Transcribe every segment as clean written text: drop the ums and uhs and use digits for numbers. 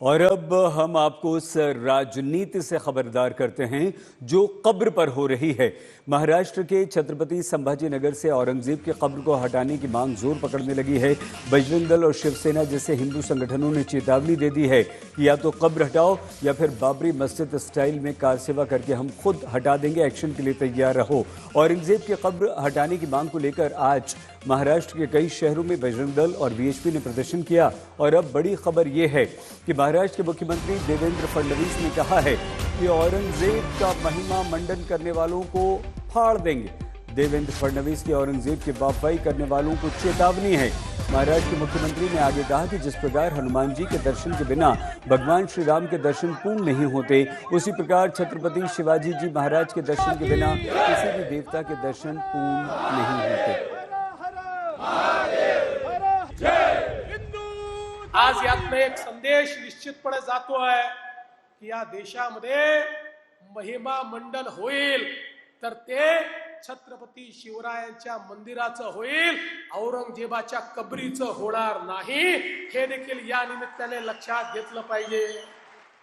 और अब हम आपको उस राजनीति से खबरदार करते हैं जो कब्र पर हो रही है। महाराष्ट्र के छत्रपति संभाजी नगर से औरंगजेब की कब्र को हटाने की मांग जोर पकड़ने लगी है। बजरंग दल और शिवसेना जैसे हिंदू संगठनों ने चेतावनी दे दी है कि या तो कब्र हटाओ या फिर बाबरी मस्जिद स्टाइल में कार सेवा करके हम खुद हटा देंगे। एक्शन के लिए तैयार रहो। औरंगजेब की कब्र हटाने की मांग को लेकर आज महाराष्ट्र के कई शहरों में बजरंग दल और वीएचपी ने प्रदर्शन किया। और अब बड़ी खबर यह है कि महाराष्ट्र के मुख्यमंत्री देवेंद्र फडणवीस ने कहा है कि औरंगजेब का महिमा मंडन करने वालों को फाड़ देंगे। देवेंद्र फडणवीस की औरंगजेब के वाहवाही करने वालों को चेतावनी है। महाराष्ट्र के मुख्यमंत्री ने आगे कहा कि जिस प्रकार हनुमान जी के दर्शन के बिना भगवान श्री राम के दर्शन पूर्ण नहीं होते, उसी प्रकार छत्रपति शिवाजी जी महाराज के दर्शन के बिना किसी भी देवता के दर्शन पूर्ण नहीं होते। आज यातनं एक संदेश निश्चितपणे जातो आहे की या देशामध्ये महिमा मंडन होईल तर ते छत्रपती शिवरायांच्या मंदिराचं होईल, औरंगजेबाच्या कबरीचं होणार नाही। हे देखील या निमित्ताने लक्षात घेतलं पाहिजे।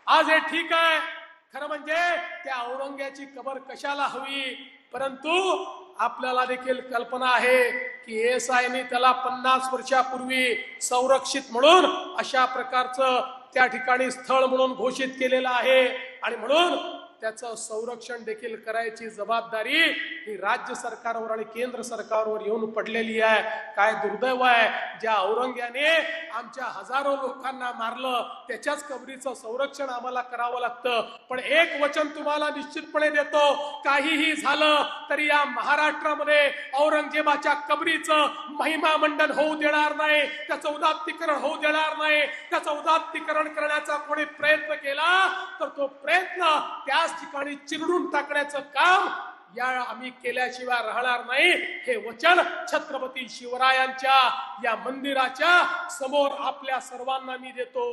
आज हे ठीक आहे, खरं म्हणजे त्या औरंग्याची कबर कशाला हवी, परंतु आपल्याला देखील कल्पना आहे की एएसआयने त्याला 50 वर्षापूर्वी संरक्षित म्हणून अशा प्रकारचं त्या ठिकाणी स्थळ म्हणून घोषित केलेलं आहे आणि म्हणून त्याचं संरक्षण देखील करायची जबाबदारी ही राज्य सरकारवर आणि केंद्र सरकारवर येऊन पडलेली आहे। काय दुर्दैव आहे, ज्या औरंग्याने आमच्या हजारो लोकांना मारलं त्याच्याच कबरीचं संरक्षण आम्हाला करावं लागतं। पण एक वचन तुम्हाला निश्चितपणे देतो, काहीही झालं तरी या महाराष्ट्रामध्ये औरंगजेबाच्या कबरीचं महिमा मंडन होऊ देणार नाही, त्याचं उदात्तीकरण होऊ देणार नाही। त्याचं उदात्तीकरण करण्याचा कोणी प्रयत्न केला तर तो प्रयत्न त्या ठिकाणी चिरडून टाकण्याचं काम या आम्ही केल्याशिवाय राहणार नाही। हे वचन छत्रपती शिवरायांच्या या मंदिराच्या समोर आपल्या सर्वांना मी देतो।